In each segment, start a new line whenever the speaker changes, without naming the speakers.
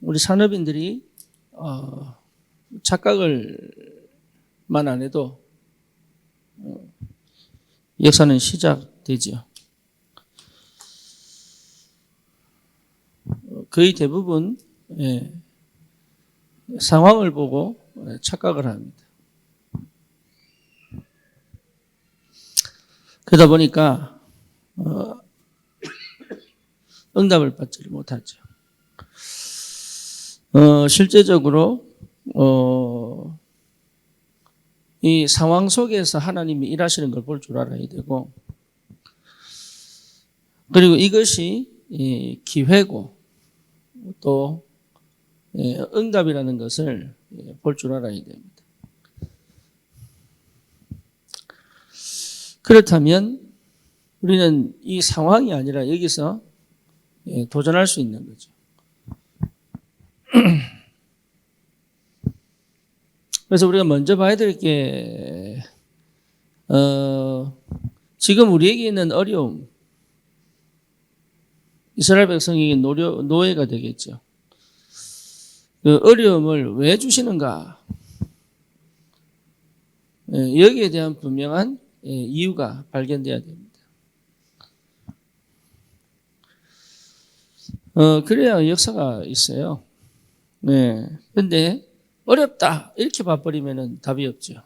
우리 산업인들이 착각을만 안 해도 역사는 시작되죠. 거의 대부분 상황을 보고 착각을 합니다. 그러다 보니까 응답을 받지 못하죠. 실제적으로 이 상황 속에서 하나님이 일하시는 걸 볼 줄 알아야 되고, 그리고 이것이 기회고 또 응답이라는 것을 볼 줄 알아야 됩니다. 그렇다면 우리는 이 상황이 아니라 여기서 도전할 수 있는 거죠. 그래서 우리가 먼저 봐야 될 게 지금 우리에게 있는 어려움, 이스라엘 백성에게 노예가 되겠죠. 그 어려움을 왜 주시는가? 여기에 대한 분명한 이유가 발견돼야 됩니다. 그래야 역사가 있어요. 네. 근데 어렵다 이렇게 봐버리면 답이 없죠.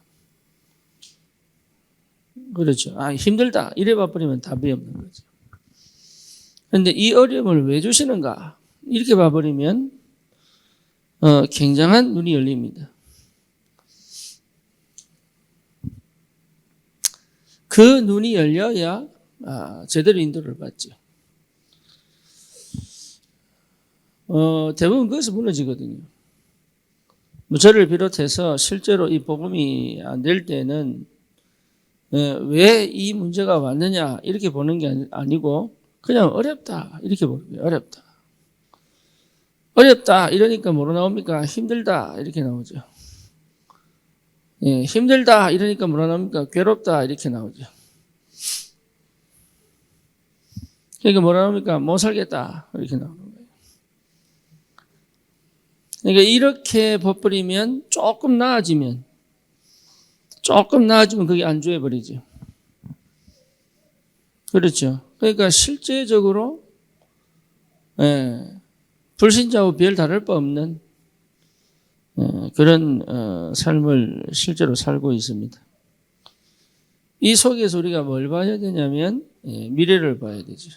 그렇죠. 힘들다 이래 봐버리면 답이 없는 거죠. 그런데 이 어려움을 왜 주시는가 이렇게 봐버리면 굉장한 눈이 열립니다. 그 눈이 열려야 제대로 인도를 받죠. 대부분 그것이 무너지거든요. 저를 비롯해서 실제로 이 복음이 안 될 때는 왜 이 문제가 왔느냐 이렇게 보는 게 아니고 그냥 어렵다 이렇게 보는 거예요. 어렵다 이러니까 뭐로 나옵니까? 힘들다 이렇게 나오죠. 힘들다 이러니까 뭐로 나옵니까? 괴롭다 이렇게 나오죠. 그러니까 뭐로 나옵니까? 못 살겠다 이렇게 나오는 거예요. 그러니까 이렇게 버버리면 조금 나아지면 그게 안주해버리죠. 그렇죠. 그러니까 실제적으로 불신자와 별 다를 바 없는 그런 삶을 실제로 살고 있습니다. 이 속에서 우리가 뭘 봐야 되냐면 미래를 봐야 되죠.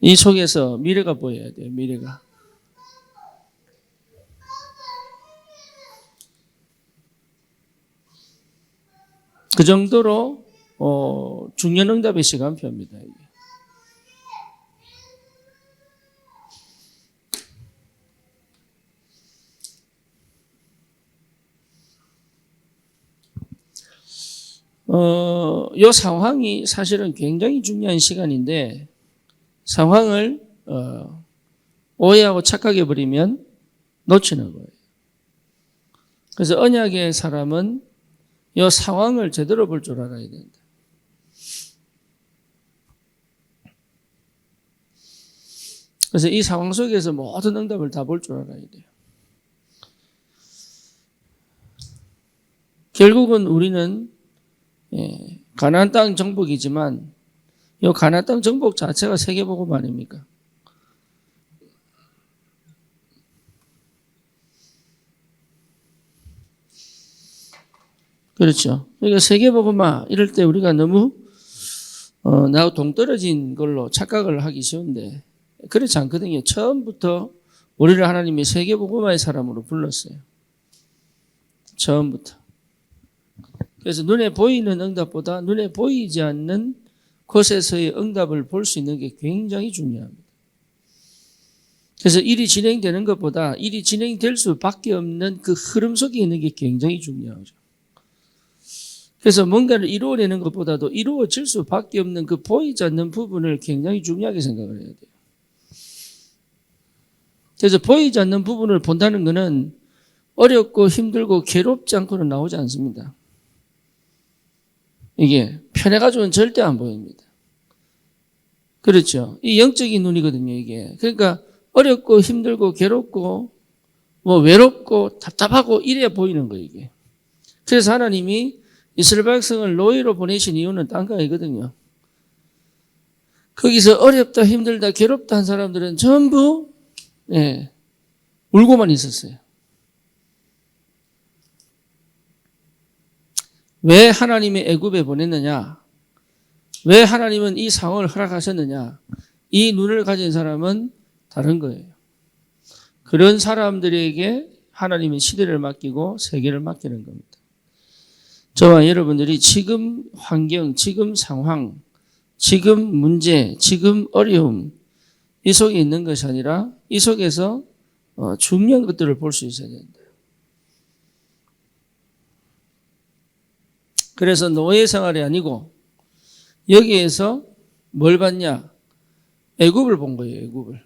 이 속에서 미래가 보여야 돼요. 미래가. 그 정도로 중년응답의 시간표입니다. 이게. 이 상황이 사실은 굉장히 중요한 시간인데 상황을 오해하고 착각해버리면 놓치는 거예요. 그래서 언약의 사람은 이 상황을 제대로 볼 줄 알아야 된다. 그래서 이 상황 속에서 모든 응답을 다 볼 줄 알아야 돼요. 결국은 우리는 가나안 땅 정복이지만 이 가나안 땅 정복 자체가 세계복음 아닙니까? 그렇죠. 그러니까 세계복음화 이럴 때 우리가 너무 나하고 동떨어진 걸로 착각을 하기 쉬운데 그렇지 않거든요. 처음부터 우리를 하나님이 세계복음화의 사람으로 불렀어요. 처음부터. 그래서 눈에 보이는 응답보다 눈에 보이지 않는 곳에서의 응답을 볼 수 있는 게 굉장히 중요합니다. 그래서 일이 진행되는 것보다 일이 진행될 수밖에 없는 그 흐름 속에 있는 게 굉장히 중요하죠. 그래서 뭔가를 이루어내는 것보다도 이루어질 수밖에 없는 그 보이지 않는 부분을 굉장히 중요하게 생각을 해야 돼요. 그래서 보이지 않는 부분을 본다는 것은 어렵고 힘들고 괴롭지 않고는 나오지 않습니다. 이게 편해가지고는 절대 안 보입니다. 그렇죠. 이 영적인 눈이거든요, 이게. 그러니까 어렵고 힘들고 괴롭고 뭐 외롭고 답답하고 이래야 보이는 거예요, 이게. 그래서 하나님이 이스라엘 백성을 노예로 보내신 이유는 딴 거 아니거든요. 거기서 어렵다, 힘들다, 괴롭다 한 사람들은 전부 울고만 있었어요. 왜 하나님의 애굽에 보냈느냐? 왜 하나님은 이 상황을 허락하셨느냐? 이 눈을 가진 사람은 다른 거예요. 그런 사람들에게 하나님은 시대를 맡기고 세계를 맡기는 겁니다. 저와 여러분들이 지금 환경, 지금 상황, 지금 문제, 지금 어려움 이 속에 있는 것이 아니라 이 속에서 중요한 것들을 볼 수 있어야 된다. 그래서 노예 생활이 아니고 여기에서 뭘 봤냐? 애굽을 본 거예요. 애굽을.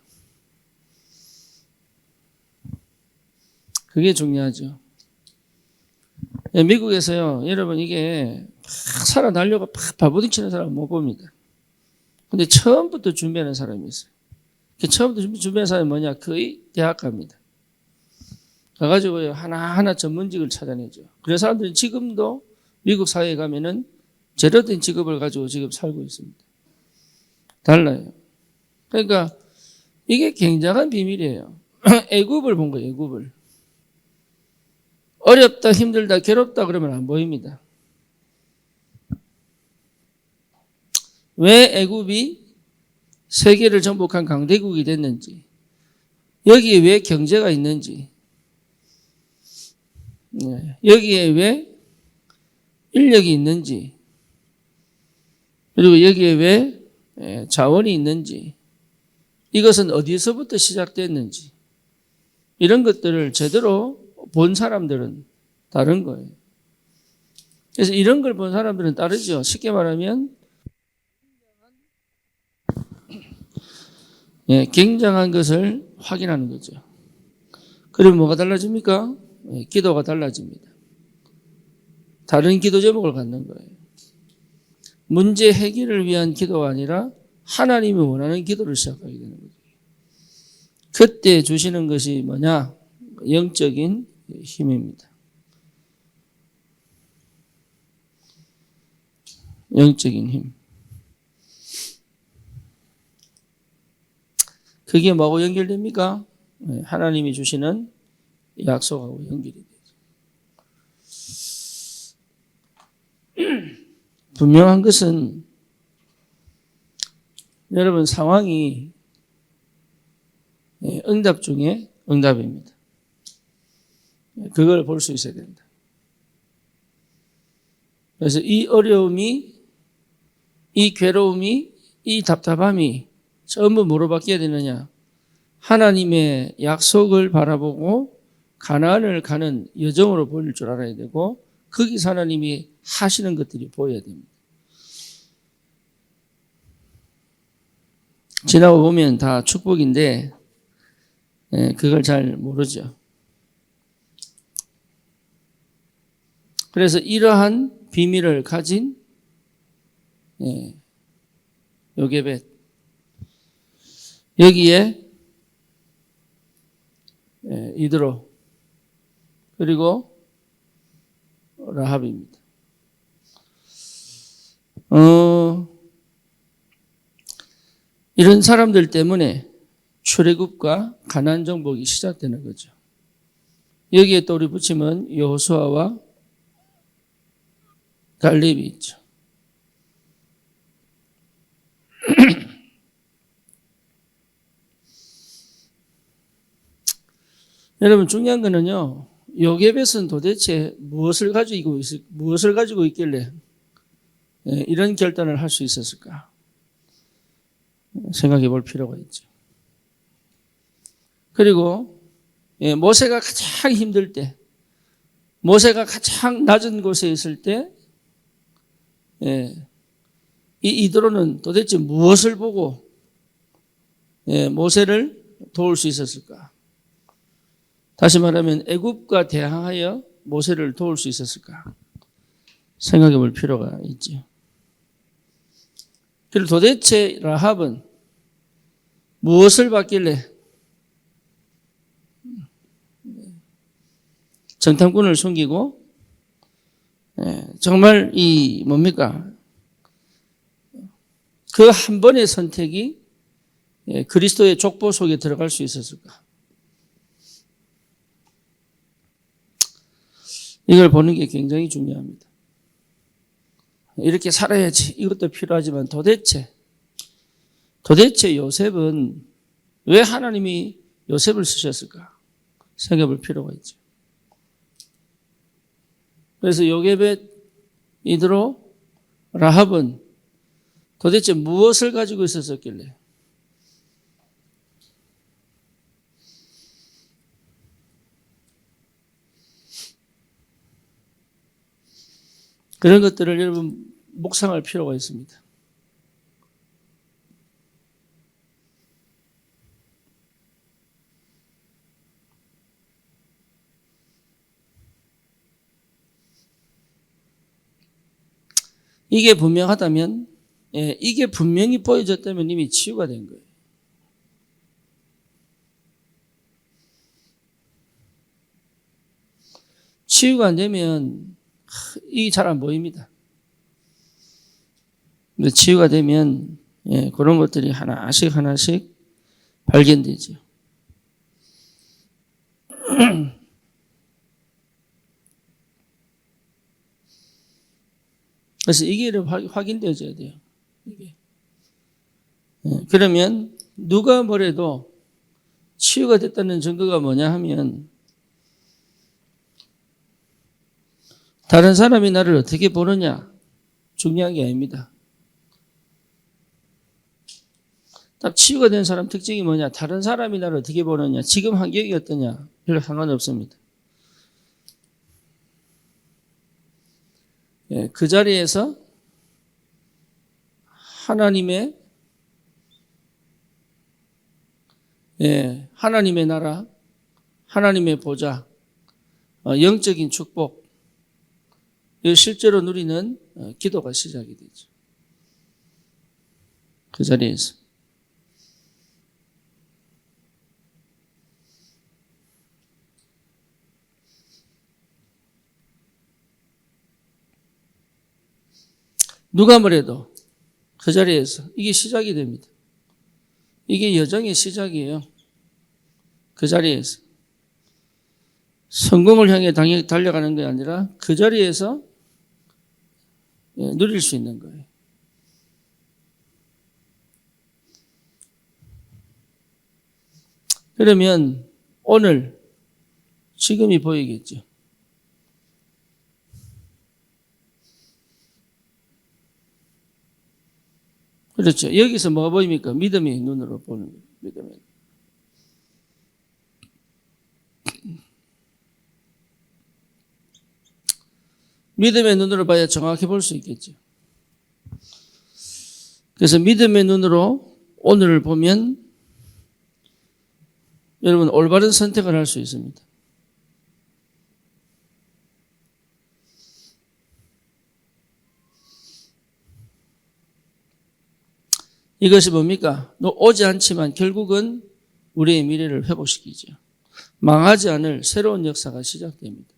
그게 중요하죠. 미국에서요, 여러분 이게 막 살아나려고 막 발부딪히는 사람 못 봅니다. 근데 처음부터 준비하는 사람이 있어요. 처음부터 준비하는 사람이 뭐냐? 거의 대학 갑니다. 가가지고요, 하나하나 전문직을 찾아내죠. 그래서 사람들이 지금도 미국 사회에 가면은 제대로 된 직업을 가지고 지금 살고 있습니다. 달라요. 그러니까 이게 굉장한 비밀이에요. 애굽을 본 거예요, 애굽을. 어렵다, 힘들다, 괴롭다 그러면 안 보입니다. 왜 애굽이 세계를 정복한 강대국이 됐는지, 여기에 왜 경제가 있는지, 여기에 왜 인력이 있는지, 그리고 여기에 왜 자원이 있는지, 이것은 어디서부터 시작됐는지, 이런 것들을 제대로 본 사람들은 다른 거예요. 그래서 이런 걸 본 사람들은 다르죠. 쉽게 말하면 굉장한 것을 확인하는 거죠. 그러면 뭐가 달라집니까? 기도가 달라집니다. 다른 기도 제목을 갖는 거예요. 문제 해결을 위한 기도가 아니라 하나님이 원하는 기도를 시작하게 되는 거죠. 그때 주시는 것이 뭐냐? 영적인 힘입니다. 영적인 힘. 그게 뭐하고 연결됩니까? 하나님이 주시는 약속하고 연결이 되죠. 분명한 것은 여러분 상황이 응답 중에 응답입니다. 그걸 볼 수 있어야 된다. 그래서 이 어려움이, 이 괴로움이, 이 답답함이 전부 뭐로 바뀌어야 되느냐? 하나님의 약속을 바라보고 가나안을 가는 여정으로 보일 줄 알아야 되고 거기서 하나님이 하시는 것들이 보여야 됩니다. 지나고 보면 다 축복인데 그걸 잘 모르죠. 그래서 이러한 비밀을 가진 요게벳, 여기에 이드로, 그리고 라합입니다. 이런 사람들 때문에 출애굽과 가나안 정복이 시작되는 거죠. 여기에 또 우리 붙이면 여호수아와 갈렙이 있죠. 여러분 중요한 거는요, 요게벳은 도대체 무엇을 가지고 있길래 이런 결단을 할 수 있었을까? 생각해 볼 필요가 있죠. 그리고 모세가 가장 힘들 때, 모세가 가장 낮은 곳에 있을 때, 이 이드로는 도대체 무엇을 보고 모세를 도울 수 있었을까? 다시 말하면 애굽과 대항하여 모세를 도울 수 있었을까? 생각해 볼 필요가 있죠. 그리고 도대체 라합은 무엇을 받길래 정탐꾼을 숨기고 정말 이 뭡니까? 그 한 번의 선택이 그리스도의 족보 속에 들어갈 수 있었을까? 이걸 보는 게 굉장히 중요합니다. 이렇게 살아야지 이것도 필요하지만 도대체 요셉은 왜 하나님이 요셉을 쓰셨을까? 생각해 볼 필요가 있죠. 그래서 요게벳 이드로 라합은 도대체 무엇을 가지고 있었길래 그런 것들을 여러분 묵상할 필요가 있습니다. 이게 분명하다면, 이게 분명히 보여졌다면 이미 치유가 된 거예요. 치유가 안 되면 이게 잘 안 보입니다. 근데 치유가 되면 그런 것들이 하나씩 발견되죠. 그래서 이게 확인되어져야 돼요. 이게. 그러면 누가 뭐래도 치유가 됐다는 증거가 뭐냐 하면 다른 사람이 나를 어떻게 보느냐 중요한 게 아닙니다. 딱 치유가 된 사람 특징이 뭐냐? 다른 사람이 나를 어떻게 보느냐? 지금 환경이 어떠냐? 별로 상관없습니다. 그 자리에서 하나님의 나라, 하나님의 보좌, 영적인 축복, 실제로 누리는 기도가 시작이 되죠. 그 자리에서. 누가 뭐래도 그 자리에서 이게 시작이 됩니다. 이게 여정의 시작이에요. 그 자리에서. 성공을 향해 달려가는 게 아니라 그 자리에서 누릴 수 있는 거예요. 그러면 오늘 지금이 보이겠죠. 그렇죠. 여기서 뭐가 보입니까? 믿음의 눈으로 보는 거예요. 믿음의 눈으로 봐야 정확히 볼 수 있겠죠. 그래서 믿음의 눈으로 오늘을 보면 여러분 올바른 선택을 할 수 있습니다. 이것이 뭡니까? 오지 않지만 결국은 우리의 미래를 회복시키죠. 망하지 않을 새로운 역사가 시작됩니다.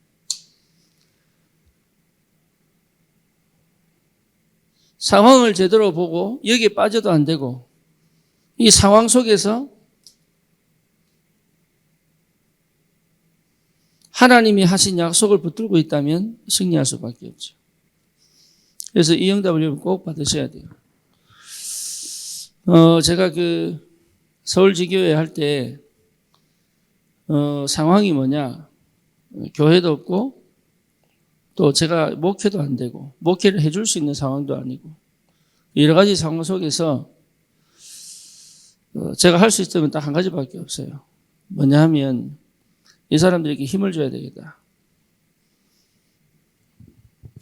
상황을 제대로 보고 여기에 빠져도 안 되고 이 상황 속에서 하나님이 하신 약속을 붙들고 있다면 승리할 수밖에 없죠. 그래서 이 응답을 여러분 꼭 받으셔야 돼요. 제가 서울지교회 할 때, 상황이 뭐냐. 교회도 없고, 또 제가 목회도 안 되고, 목회를 해줄 수 있는 상황도 아니고, 여러 가지 상황 속에서, 제가 할 수 있다면 딱 한 가지밖에 없어요. 뭐냐 하면, 이 사람들에게 힘을 줘야 되겠다.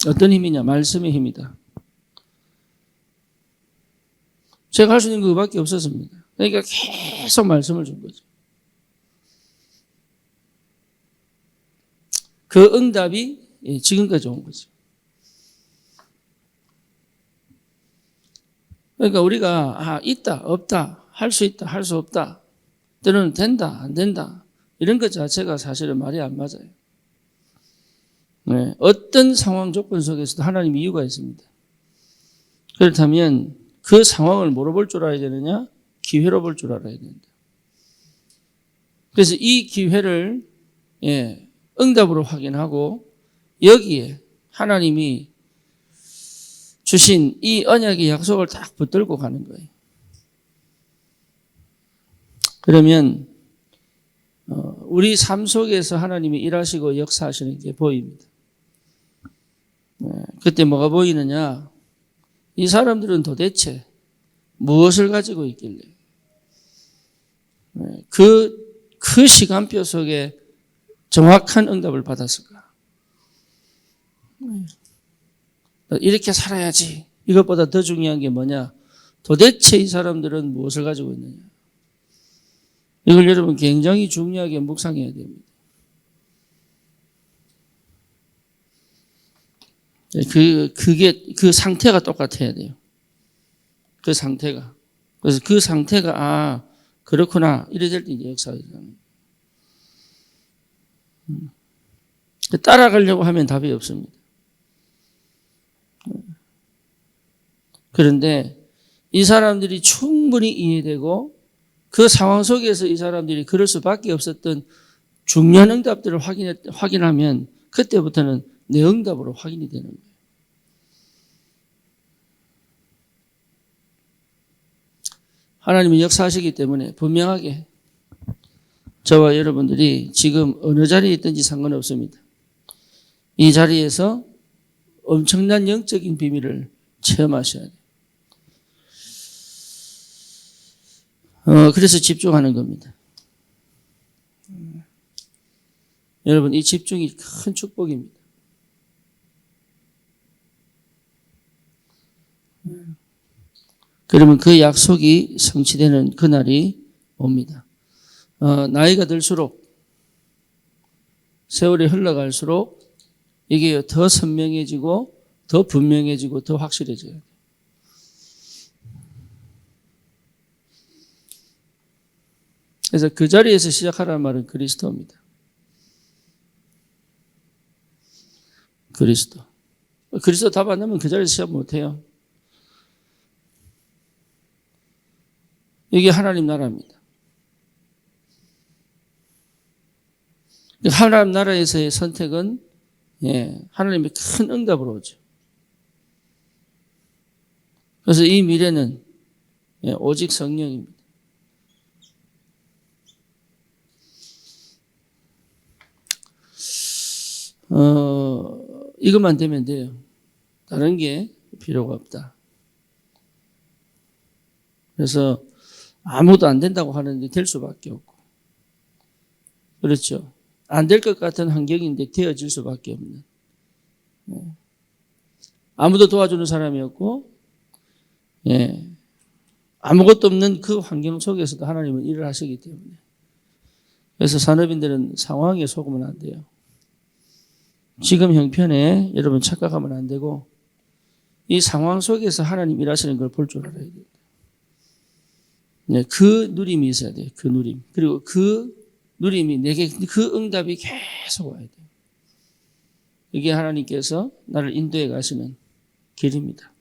어떤 힘이냐? 말씀의 힘이다. 제가 할 수 있는 그거밖에 없었습니다. 그러니까 계속 말씀을 준 거죠. 그 응답이 지금까지 온 거죠. 그러니까 우리가 있다 없다 할 수 있다, 할 수 없다, 때로는 된다, 안 된다, 이런 것 자체가 사실은 말이 안 맞아요. 네, 어떤 상황 조건 속에서도 하나님 이유가 있습니다. 그렇다면 그 상황을 뭐로 볼 줄 알아야 되느냐? 기회로 볼 줄 알아야 된다. 그래서 이 기회를 응답으로 확인하고 여기에 하나님이 주신 이 언약의 약속을 딱 붙들고 가는 거예요. 그러면 우리 삶 속에서 하나님이 일하시고 역사하시는 게 보입니다. 그때 뭐가 보이느냐? 이 사람들은 도대체 무엇을 가지고 있길래 그 시간표 속에 정확한 응답을 받았을까? 이렇게 살아야지. 이것보다 더 중요한 게 뭐냐? 도대체 이 사람들은 무엇을 가지고 있느냐? 이걸 여러분 굉장히 중요하게 묵상해야 됩니다. 그 상태가 똑같아야 돼요. 그 상태가. 그래서 그 상태가, 그렇구나. 이래 될 때 이제 역사가 일어나는 거예요. 따라가려고 하면 답이 없습니다. 그런데 이 사람들이 충분히 이해되고 그 상황 속에서 이 사람들이 그럴 수밖에 없었던 중요한 응답들을 확인하면 그때부터는 내 응답으로 확인이 되는 거예요. 하나님은 역사하시기 때문에 분명하게 저와 여러분들이 지금 어느 자리에 있든지 상관없습니다. 이 자리에서 엄청난 영적인 비밀을 체험하셔야 돼요. 그래서 집중하는 겁니다. 여러분, 이 집중이 큰 축복입니다. 그러면 그 약속이 성취되는 그날이 옵니다. 나이가 들수록, 세월이 흘러갈수록 이게 더 선명해지고 더 분명해지고 더 확실해져야 돼요. 그래서 그 자리에서 시작하라는 말은 그리스도입니다. 그리스도 답 안 나면 그 자리에서 시작 못해요. 이게 하나님 나라입니다. 하나님 나라에서의 선택은 하나님의 큰 응답으로 오죠. 그래서 이 미래는 오직 성령입니다. 이것만 되면 돼요. 다른 게 필요가 없다. 그래서 아무도 안 된다고 하는데 될 수밖에 없고, 그렇죠. 안 될 것 같은 환경인데 되어질 수밖에 없는. 아무도 도와주는 사람이 없고, 아무것도 없는 그 환경 속에서도 하나님은 일을 하시기 때문에. 그래서 산업인들은 상황에 속으면 안 돼요. 지금 형편에 여러분 착각하면 안 되고, 이 상황 속에서 하나님 일하시는 걸 볼 줄 알아야 돼요. 그 누림이 있어야 돼요. 그 누림. 그리고 그 누림이 내게, 그 응답이 계속 와야 돼요. 이게 하나님께서 나를 인도해 가시는 길입니다.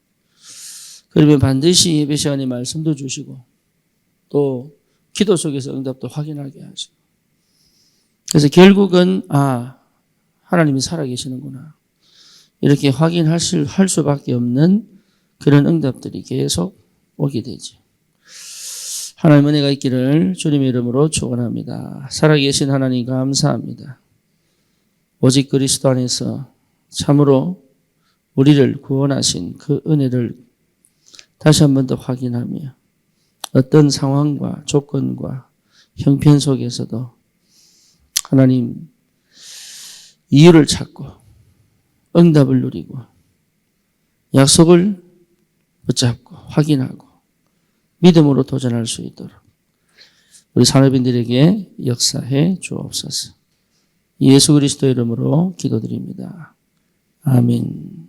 그러면 반드시 예배 시간에 말씀도 주시고 또 기도 속에서 응답도 확인하게 하시고, 그래서 결국은 하나님이 살아계시는구나 이렇게 확인할 수밖에 없는 그런 응답들이 계속 오게 되죠. 하나님 은혜가 있기를 주님의 이름으로 축원합니다. 살아계신 하나님 감사합니다. 오직 그리스도 안에서 참으로 우리를 구원하신 그 은혜를 다시 한 번 더 확인하며 어떤 상황과 조건과 형편 속에서도 하나님 이유를 찾고 응답을 누리고 약속을 붙잡고 확인하고 믿음으로 도전할 수 있도록 우리 산업인들에게 역사해 주옵소서. 예수 그리스도 이름으로 기도드립니다. 아멘.